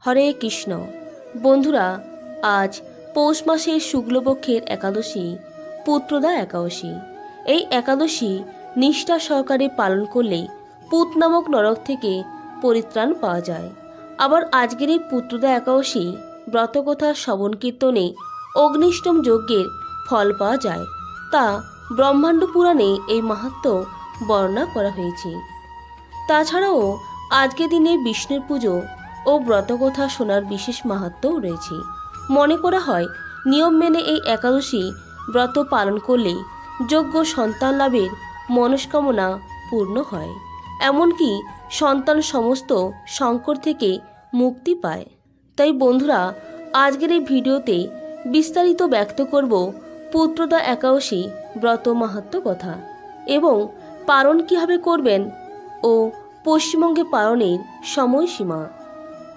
হরে কৃষ্ণ। বন্ধুরা, আজ পৌষ মাসের শুক্লপক্ষের একাদশী পুত্রদা একাদশী। এই একাদশী নিষ্ঠা সহকারে পালন করলে পুত নামক নরক থেকে পরিত্রাণ পাওয়া যায়। আবার আজকের এই পুত্রদা একাদশী ব্রতকথা শ্রবণ কীর্তনে অগ্নিষ্টম যজ্ঞের ফল পাওয়া যায়। তা ব্রহ্মাণ্ড পুরাণে এই মাহাত্ম্য বর্ণনা করা হয়েছে। তাছাড়াও আজকের দিনে বিষ্ণুর পুজো ও ব্রতকথা শোনার বিশেষ মাহাত্ম্যও রয়েছে। মনে করা হয় নিয়ম মেনে এই একাদশী ব্রত পালন করলে যোগ্য সন্তান লাভের মনস্কামনা পূর্ণ হয়, এমনকি সন্তান সমস্ত সংকট থেকে মুক্তি পায়। তাই বন্ধুরা, আজকের এই ভিডিওতে বিস্তারিত ব্যক্ত করব পুত্রদা একাদশী ব্রত মাহাত্ম্য কথা এবং পালন কীভাবে করবেন ও পশ্চিমবঙ্গে পালনের সময়সীমা।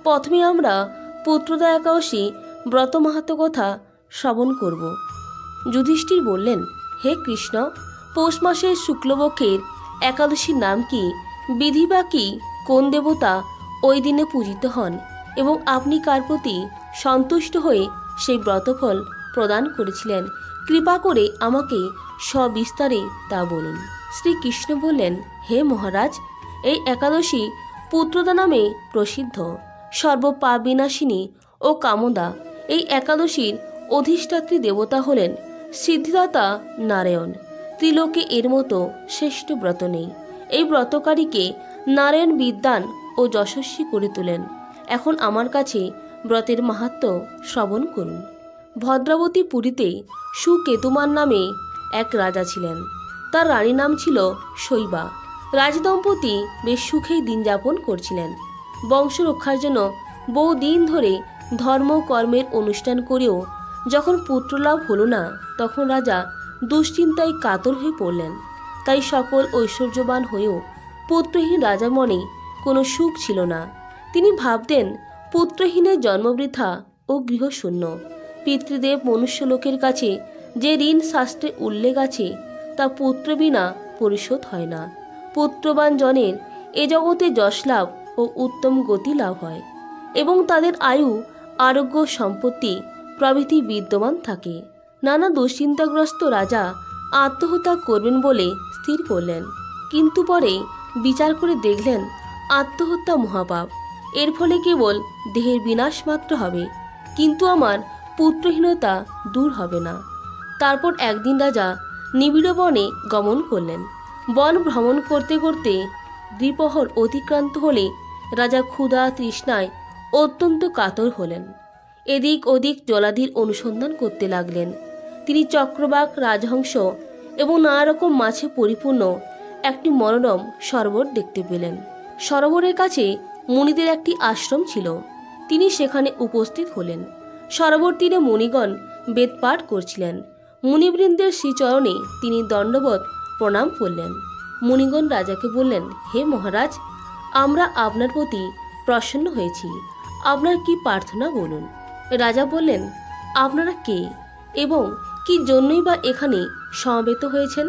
প্রথমে আমরা পুত্রদা একাদশী ব্রত মাহাত্ম্য কথা শ্রবণ করব। যুধিষ্ঠির বললেন, হে কৃষ্ণ, পৌষ মাসের শুক্লপক্ষের একাদশীর নাম কি, বিধি বা কি, কোন দেবতা ওই দিনে পূজিত হন এবং আপনি কার প্রতি সন্তুষ্ট হয়ে সেই ব্রতফল প্রদান করেছিলেন, কৃপা করে আমাকে সবিস্তারে তা বলুন। শ্রীকৃষ্ণ বললেন, হে মহারাজ, এই একাদশী পুত্রদা নামে প্রসিদ্ধ, সর্বপাপ বিনাশিনী ও কামদা। এই একাদশীর অধিষ্ঠাত্রী দেবতা হলেন সিদ্ধিদাতা নারায়ণ। ত্রিলোকে এর মতো শ্রেষ্ঠ ব্রত নেই। এই ব্রতকারীকে নারায়ণ বিদ্বান ও যশস্বী করে তোলেন। এখন আমার কাছে ব্রতের মাহাত্ম্য শ্রবণ করুন। ভদ্রাবতী পুরীতে সুকেতুমান নামে এক রাজা ছিলেন। তার রানীর নাম ছিল শৈবা। রাজদম্পতি বেশ সুখেই দিন যাপন করছিলেন। বংশ রক্ষার জন্য বহুদিন ধরে ধর্ম কর্মের অনুষ্ঠান করেও যখন পুত্রলাভ হলো না, তখন রাজা দুশ্চিন্তায় কাতর হয়ে পড়লেন। তাই সকল ঐশ্বর্যবান হয়েও পুত্রহীন রাজা মনে কোনো সুখ ছিল না। তিনি ভাবতেন, পুত্রহীনের জন্মবৃথা ও গৃহশূন্য। পিতৃদেব মনুষ্যলোকের কাছে যে ঋণ শাস্ত্রে উল্লেখ আছে তা পুত্র বিনা পরিশোধ হয় না। পুত্রবান জনের এ জগতে যশ লাভ ও উত্তম গতি লাভ হয় এবং তাদের আয়ু, আরোগ্য, সম্পত্তি প্রভৃতি বিদ্যমান থাকে। নানা দুশ্চিন্তাগ্রস্ত রাজা আত্মহত্যা করবেন বলে স্থির করলেন, কিন্তু পরে বিচার করে দেখলেন আত্মহত্যা মহাপাপ। এর ফলে কেবল দেহের বিনাশ মাত্র হবে, কিন্তু আমার পুত্রহীনতা দূর হবে না। তারপর একদিন রাজা নিবিড় বনে গমন করলেন। বন ভ্রমণ করতে করতে দ্বিপ্রহর অতিক্রান্ত হলে রাজা ক্ষুধা তৃষ্ণায় অত্যন্ত কাতর হলেন। এদিক ওদিক জলাধির অনুসন্ধান করতে লাগলেন। তিনি চক্রবাক, রাজহংস এবং নানা রকম মাছে পরিপূর্ণ একটি মনোরম সরোবর দেখতে পেলেন। সরোবরের কাছে মুনিদের একটি আশ্রম ছিল। তিনি সেখানে উপস্থিত হলেন। সরোবর তীরে মুনিগণ বেদপাঠ করছিলেন। মুনিবৃন্দের শ্রীচরণে তিনি দণ্ডবত প্রণাম করলেন। মুনিগণ রাজাকে বললেন, হে মহারাজ, আমরা আপনার প্রতি প্রসন্ন হয়েছি। আপনার কি প্রার্থনা বলুন। রাজা বললেন, আপনারা কে এবং কি জন্যই বা এখানে সমবেত হয়েছেন?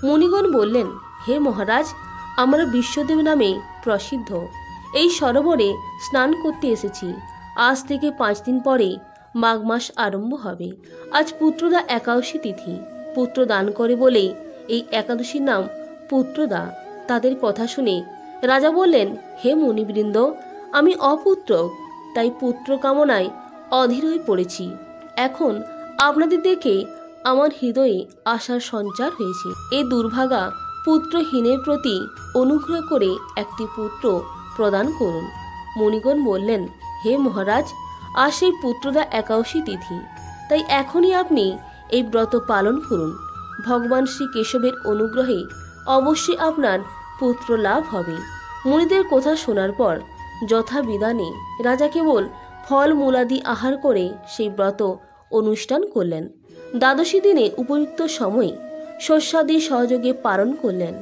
মুনিগণ বললেন, হে মহারাজ, আমরা বিশ্বদেব নামে প্রসিদ্ধ এই সরোবরে স্নান করতে এসেছি। আজ থেকে 5 দিন পরে মাঘ মাস আরম্ভ হবে। আজ পুত্রদা একাদশী তিথি। পুত্র দান করে বলে এই একাদশীর নাম পুত্রদা। তাদের কথা শুনে রাজা বললেন, হে মুনিবৃন্দ, আমি অপুত্রক, তাই পুত্র কামনায় অধীর হয়ে পড়েছি। এখন আপনাদের দেখে আমার হৃদয়ে আশার সঞ্চার হয়েছে। এই দুর্ভাগা পুত্রহীনের প্রতি অনুগ্রহ করে একটি পুত্র প্রদান করুন। মুনিগণ বললেন, হে মহারাজ, আজ সেই পুত্রদা একাদশী তিথি, তাই এখনই আপনি এই ব্রত পালন করুন। ভগবান শ্রী কেশবের অনুগ্রহে অবশ্যই আপনার পুত্র লাভ হবে। মুনিদের কথা শোনার পর যথাবিধানে রাজা কেবল ফল মূলাদি আহার করে সেই ব্রত অনুষ্ঠান করলেন। দ্বাদশী দিনে উপযুক্ত সময়ে শস্যাদি সহযোগে পালন করলেন।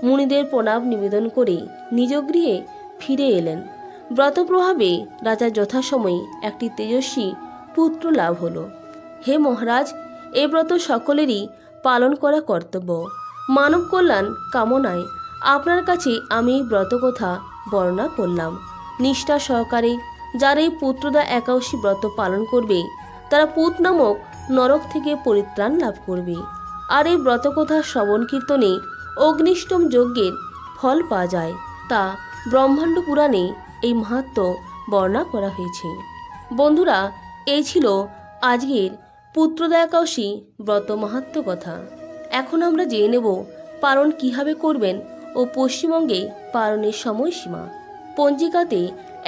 মুনিদের প্রণাম নিবেদন করে নিজ গৃহে ফিরে এলেন। ব্রত প্রভাবে রাজা যথাসময়ে একটি তেজস্বী পুত্র লাভ হল। হে মহারাজ, এ ব্রত সকলেরই পালন করা কর্তব্য। মানব কল্যাণ কামনায় আপনার কাছে আমি ব্রত কথা বর্ণনা করলাম। নিষ্ঠা সহকারে যারা এই পুত্রদা একাদশী ব্রত পালন করবে তারা পুত নামক নরক থেকে পরিত্রাণ লাভ করবে। আর এই ব্রতকথা শ্রবণ কীর্তনে অগ্নিষ্টম যজ্ঞের ফল পাওয়া যায়, তা ব্রহ্মাণ্ড পুরাণে এই মাহাত্ম্য বর্ণনা করা হয়েছে। বন্ধুরা, এই ছিল আজকের পুত্রদা একাদশী ব্রত মাহাত্ম্য কথা। এখন আমরা জেনে নেব পালন কিভাবে করবেন ও পশ্চিমবঙ্গে পালনের সময়সীমা। পঞ্জিকাতে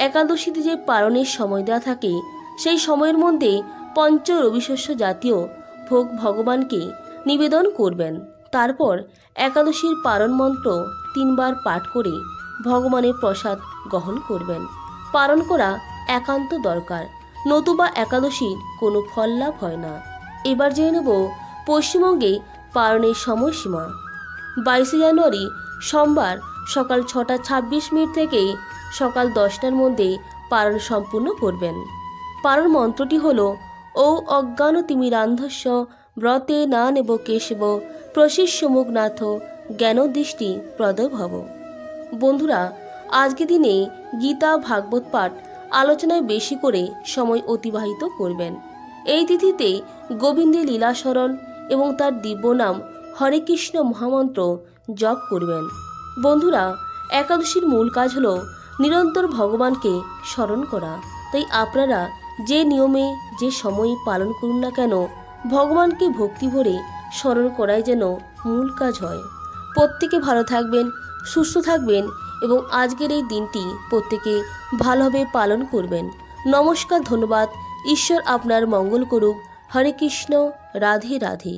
একাদশীতে যে পালনের সময় দেওয়া থাকে সেই সময়ের মধ্যে পঞ্চ রবিশস্য জাতীয় ভোগ ভগবানকে নিবেদন করবেন। তারপর একাদশীর পালন মন্ত্র 3 বার পাঠ করে ভগবানের প্রসাদ গ্রহণ করবেন। পালন করা একান্ত দরকার, নতুবা একাদশীর কোনো ফল লাভ হয় না। এবার জেনে নেব পশ্চিমবঙ্গে পালনের সময়সীমা। 22 জানুয়ারি সোমবার সকাল 6টা 26 মিনিট থেকে সকাল 10টার মধ্যে পালন সম্পূর্ণ করবেন। পালন মন্ত্রটি হল ও অজ্ঞান তিমিরান্ধস্য ব্রতে না নেব কেশব প্রশিষ্য মুখনাথ জ্ঞান দৃষ্টি প্রদভব। বন্ধুরা, আজকে দিনে গীতা ভাগবত পাঠ আলোচনায় বেশি করে সময় অতিবাহিত করবেন। এই তিথিতে গোবিন্দের লীলাস্মরণ এবং তার দিব্য নাম হরে কৃষ্ণ মহামন্ত্র জপ করবেন। বন্ধুরা, একাদশীর মূল কাজ হলো নিরন্তর ভগবানকে স্মরণ করা। তাই আপনারা যে নিয়মে যে সময়ে পালন করুন না কেন, ভগবানকে ভক্তি ভরে স্মরণ করাই যেন মূল কাজ হয়। প্রত্যেকে ভালো থাকবেন, সুস্থ থাকবেন এবং আজকের এই দিনটি প্রত্যেকে ভালোভাবে পালন করবেন। নমস্কার, ধন্যবাদ। ঈশ্বর আপনার মঙ্গল করুক। হরে কৃষ্ণ, রাধে রাধে।